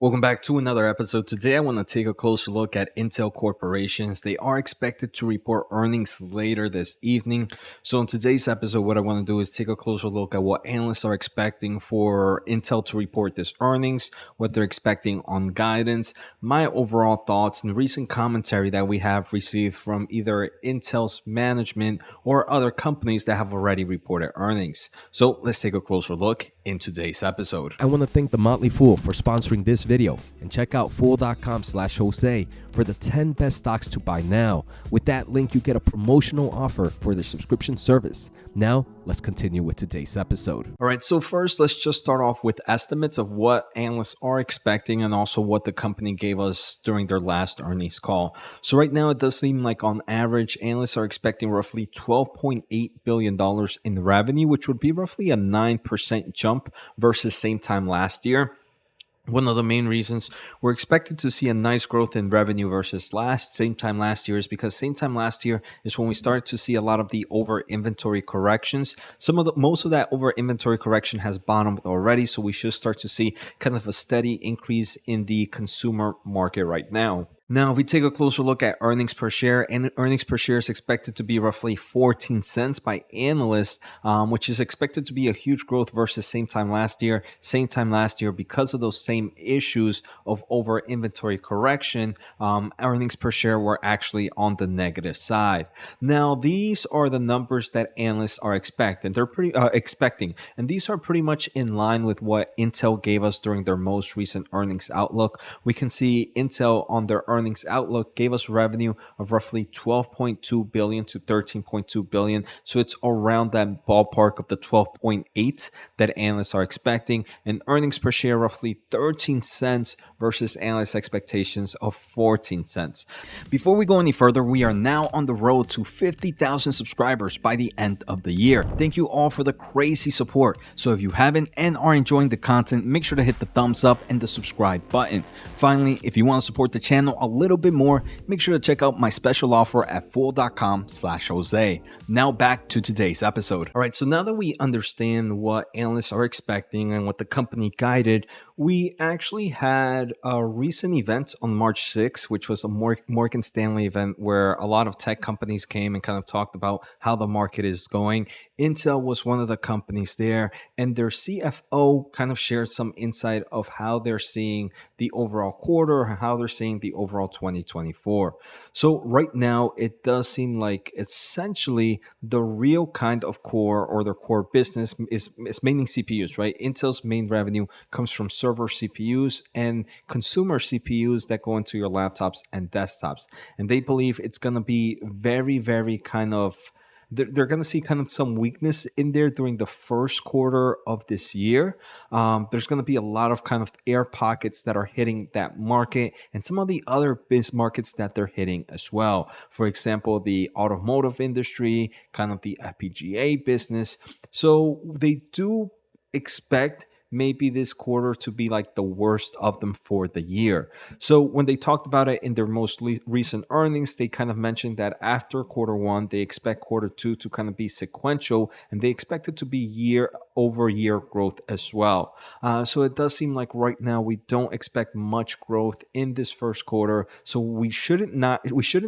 Welcome back to another episode. Today, I want to take a closer look at Intel corporations. They are expected to report earnings later this evening. So, in today's episode, what I want to do is take a closer look at what analysts are expecting for Intel to report this earnings, what they're expecting on guidance, my overall thoughts, and recent commentary that we have received from either Intel's management or other companies that have already reported earnings. So, let's take a closer look in today's episode. I want to thank the Motley Fool for sponsoring this video, and check out fool.com/Jose for the 10 best stocks to buy now. With that link, you get a promotional offer for their subscription service. Now, let's continue with today's episode. All right, so first, let's just start off with estimates of what analysts are expecting and also what the company gave us during their last earnings call. So right now, it does seem like on average, analysts are expecting roughly $12.8 billion in revenue, which would be roughly a 9% jump versus same time last year. One of the main reasons we're expected to see a nice growth in revenue versus same time last year is because same time last year is when we started to see a lot of the over inventory corrections. Most of that over inventory correction has bottomed already, so we should start to see kind of a steady increase in the consumer market right now. Now, if we take a closer look at earnings per share, and earnings per share is expected to be roughly 14 cents by analysts, which is expected to be a huge growth versus same time last year. Same time last year, because of those same issues of over inventory correction, earnings per share were actually on the negative side. Now, these are the numbers that analysts are expecting. They're expecting, and these are pretty much in line with what Intel gave us during their most recent earnings outlook. We can see Intel on their earnings outlook gave us revenue of roughly 12.2 billion to 13.2 billion. So it's around that ballpark of the 12.8 that analysts are expecting, and earnings per share roughly 13 cents versus analyst expectations of 14 cents. Before we go any further, we are now on the road to 50,000 subscribers by the end of the year. Thank you all for the crazy support. So if you haven't and are enjoying the content, make sure to hit the thumbs up and the subscribe button. Finally, if you want to support the channel a little bit more, make sure to check out my special offer at fool.com/Jose. Now back to today's episode. All right, so now that we understand what analysts are expecting and what the company guided, we actually had a recent event on March 6th, which was a Morgan Stanley event where a lot of tech companies came and kind of talked about how the market is going. Intel was one of the companies there, and their CFO kind of shared some insight of how they're seeing the overall quarter, how they're seeing the overall 2024. So right now, it does seem like essentially the real kind of core or their core business is mainly CPUs, right? Intel's main revenue comes from server CPUs and consumer CPUs that go into your laptops and desktops. And they believe it's going to be very, very kind of they're going to see kind of some weakness in there during the first quarter of this year. There's going to be a lot of kind of air pockets that are hitting that market and some of the other biz markets that they're hitting as well. For example, the automotive industry, kind of the FPGA business. So they do expect maybe this quarter to be like the worst of them for the year. So when they talked about it in their most recent earnings, they kind of mentioned that after quarter one, they expect quarter two to kind of be sequential, and they expect it to be year over year growth as well. So it does seem like right now we don't expect much growth in this first quarter. So we shouldn't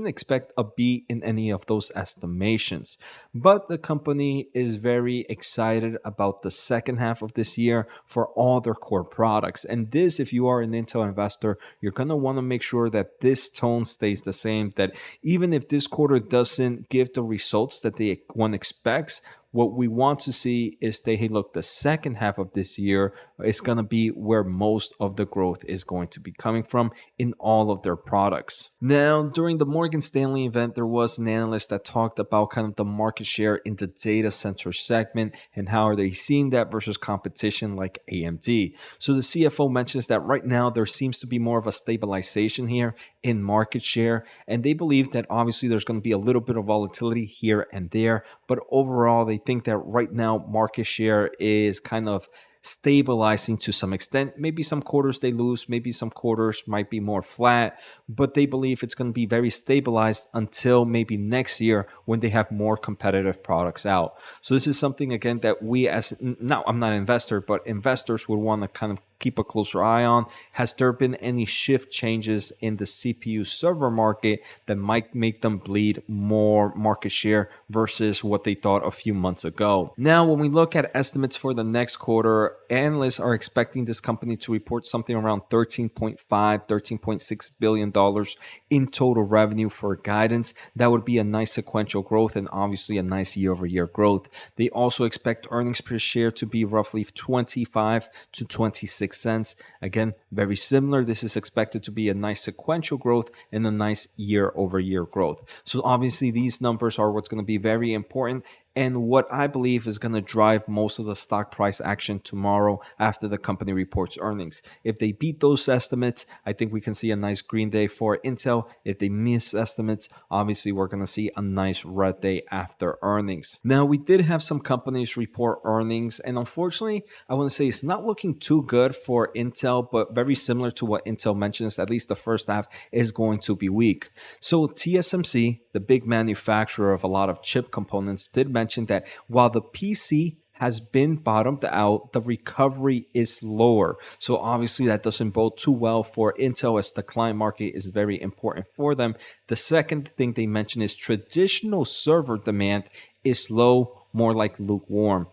expect a beat in any of those estimations. But the company is very excited about the second half of this year for all their core products. And this, if you are an Intel investor, you're going to want to make sure that this tone stays the same, that even if this quarter doesn't give the results that one expects, what we want to see is that, hey, look, the second half of this year is going to be where most of the growth is going to be coming from in all of their products. Now, during the Morgan Stanley event, there was an analyst that talked about kind of the market share in the data center segment and how are they seeing that versus competition like AMD. So the CFO mentions that right now there seems to be more of a stabilization here in market share, and they believe that obviously there's going to be a little bit of volatility here and there, but overall they think that right now market share is kind of stabilizing to some extent. Maybe some quarters they lose, maybe some quarters might be more flat, but they believe it's going to be very stabilized until maybe next year when they have more competitive products out. So this is something again that we as now I'm not an investor, but investors would want to kind of keep a closer eye on. Has there been any shift changes in the CPU server market that might make them bleed more market share versus what they thought a few months ago? Now, when we look at estimates for the next quarter, analysts are expecting this company to report something around $13.6 billion in total revenue for guidance. That would be a nice sequential growth and obviously a nice year-over-year growth. They also expect earnings per share to be roughly 25 to 26 cents. Again, very similar. This is expected to be a nice sequential growth and a nice year-over-year growth. So obviously these numbers are what's going to be very important and what I believe is going to drive most of the stock price action tomorrow after the company reports earnings. If they beat those estimates, I think we can see a nice green day for Intel. If they miss estimates, obviously we're going to see a nice red day after earnings. Now, we did have some companies report earnings, and unfortunately, I want to say it's not looking too good for Intel, but very similar to what Intel mentions, at least the first half is going to be weak. So TSMC, the big manufacturer of a lot of chip components, did mention that while the PC has been bottomed out, the recovery is lower. So obviously that doesn't bode too well for Intel as the client market is very important for them. The second thing they mentioned is traditional server demand is low, more like lukewarm.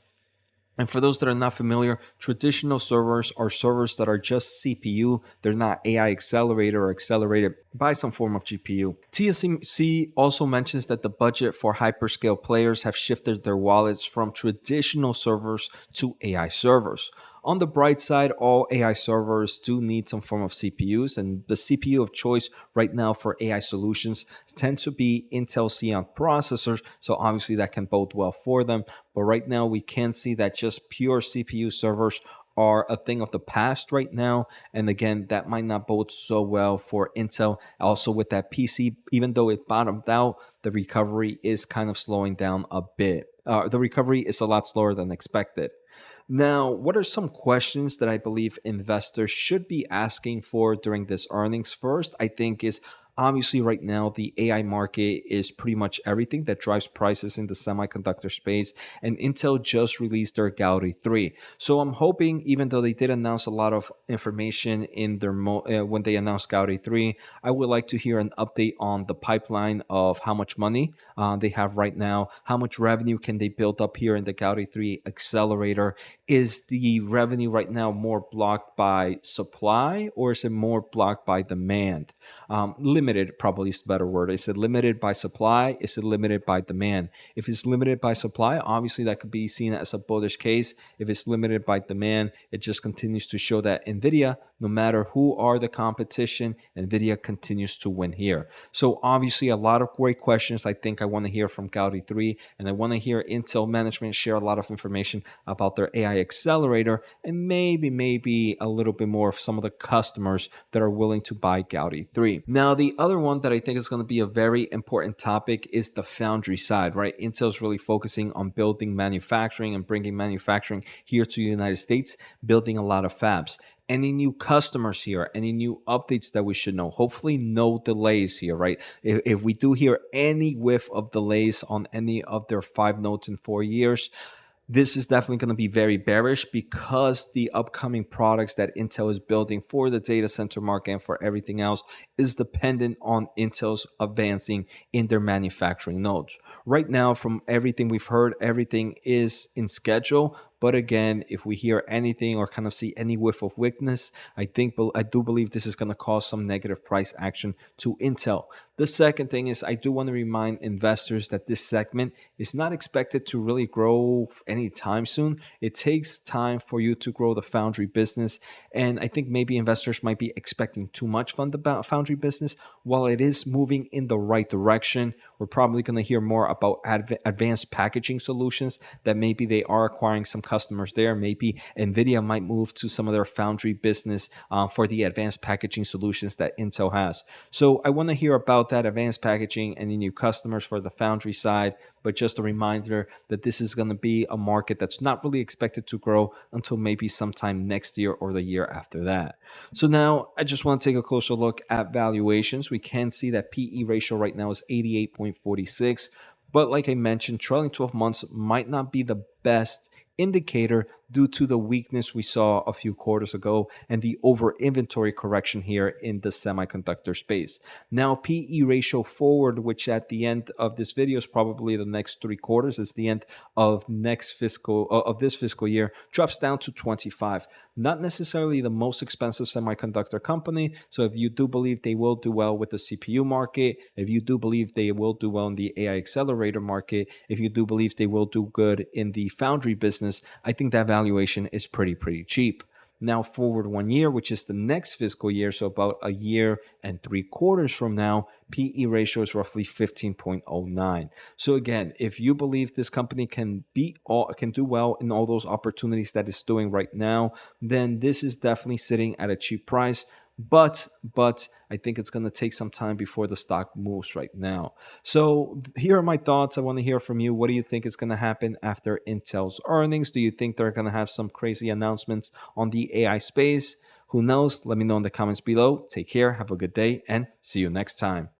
And for those that are not familiar, traditional servers are servers that are just CPU. They're not AI accelerator or accelerated by some form of GPU. TSMC also mentions that the budget for hyperscale players have shifted their wallets from traditional servers to AI servers. On the bright side, all AI servers do need some form of CPUs, and the CPU of choice right now for AI solutions tend to be Intel Xeon processors, so obviously that can bode well for them. But right now, we can see that just pure CPU servers are a thing of the past right now. And again, that might not bode so well for Intel. Also with that PC, even though it bottomed out, the recovery is kind of slowing down a bit. The recovery is a lot slower than expected. Now, what are some questions that I believe investors should be asking for during this earnings? First, I think is obviously right now the AI market is pretty much everything that drives prices in the semiconductor space, and Intel just released their Gaudi 3. So I'm hoping, even though they did announce a lot of information in their when they announced Gaudi 3, I would like to hear an update on the pipeline of how much money they have right now, how much revenue can they build up here in the Gaudi 3 accelerator. Is the revenue right now more blocked by supply or is it more blocked by demand? Limited probably is the better word. Is it limited by supply? Is it limited by demand? If it's limited by supply, obviously that could be seen as a bullish case. If it's limited by demand, it just continues to show that NVIDIA, no matter who are the competition, NVIDIA continues to win here. So obviously a lot of great questions I think I want to hear from Gaudi 3, and I want to hear Intel management share a lot of information about their AI accelerator and maybe a little bit more of some of the customers that are willing to buy Gaudi 3. Now, the other one that I think is going to be a very important topic is the foundry side, right? Intel's really focusing on building manufacturing and bringing manufacturing here to the United States, building a lot of fabs. Any new customers here, any new updates that we should know? Hopefully no delays here, right? If we do hear any whiff of delays on any of their 5 nodes in 4 years, this is definitely going to be very bearish because the upcoming products that Intel is building for the data center market and for everything else is dependent on Intel's advancing in their manufacturing nodes. Right now, from everything we've heard, everything is in schedule. But again, if we hear anything or kind of see any whiff of weakness, I do believe this is going to cause some negative price action to Intel. The second thing is I do want to remind investors that this segment is not expected to really grow anytime soon. It takes time for you to grow the foundry business. And I think maybe investors might be expecting too much from the foundry business. While it is moving in the right direction, we're probably going to hear more about advanced packaging solutions that maybe they are acquiring some customers there. Maybe NVIDIA might move to some of their foundry business for the advanced packaging solutions that Intel has. So I want to hear about that advanced packaging, any new customers for the foundry side. but just a reminder that this is going to be a market that's not really expected to grow until maybe sometime next year or the year after that. So now I just want to take a closer look at valuations. We can see that PE ratio right now is 88.46. But like I mentioned, trailing 12 months might not be the best indicator due to the weakness we saw a few quarters ago and the over inventory correction here in the semiconductor space. Now, PE ratio forward, which at the end of this video is probably the next 3 quarters, is the end of this fiscal year, drops down to 25. Not necessarily the most expensive semiconductor company. So if you do believe they will do well with the CPU market, if you do believe they will do well in the AI accelerator market, if you do believe they will do good in the foundry business, I think that valuation is pretty cheap. Now, forward 1 year, which is the next fiscal year, so about a year and 3 quarters from now, PE ratio is roughly 15.09. So again, if you believe this company can do well in all those opportunities that it's doing right now, then this is definitely sitting at a cheap price. But I think it's going to take some time before the stock moves right now. So here are my thoughts. I want to hear from you. What do you think is going to happen after Intel's earnings? Do you think they're going to have some crazy announcements on the AI space? Who knows? Let me know in the comments below. Take care. Have a good day and see you next time.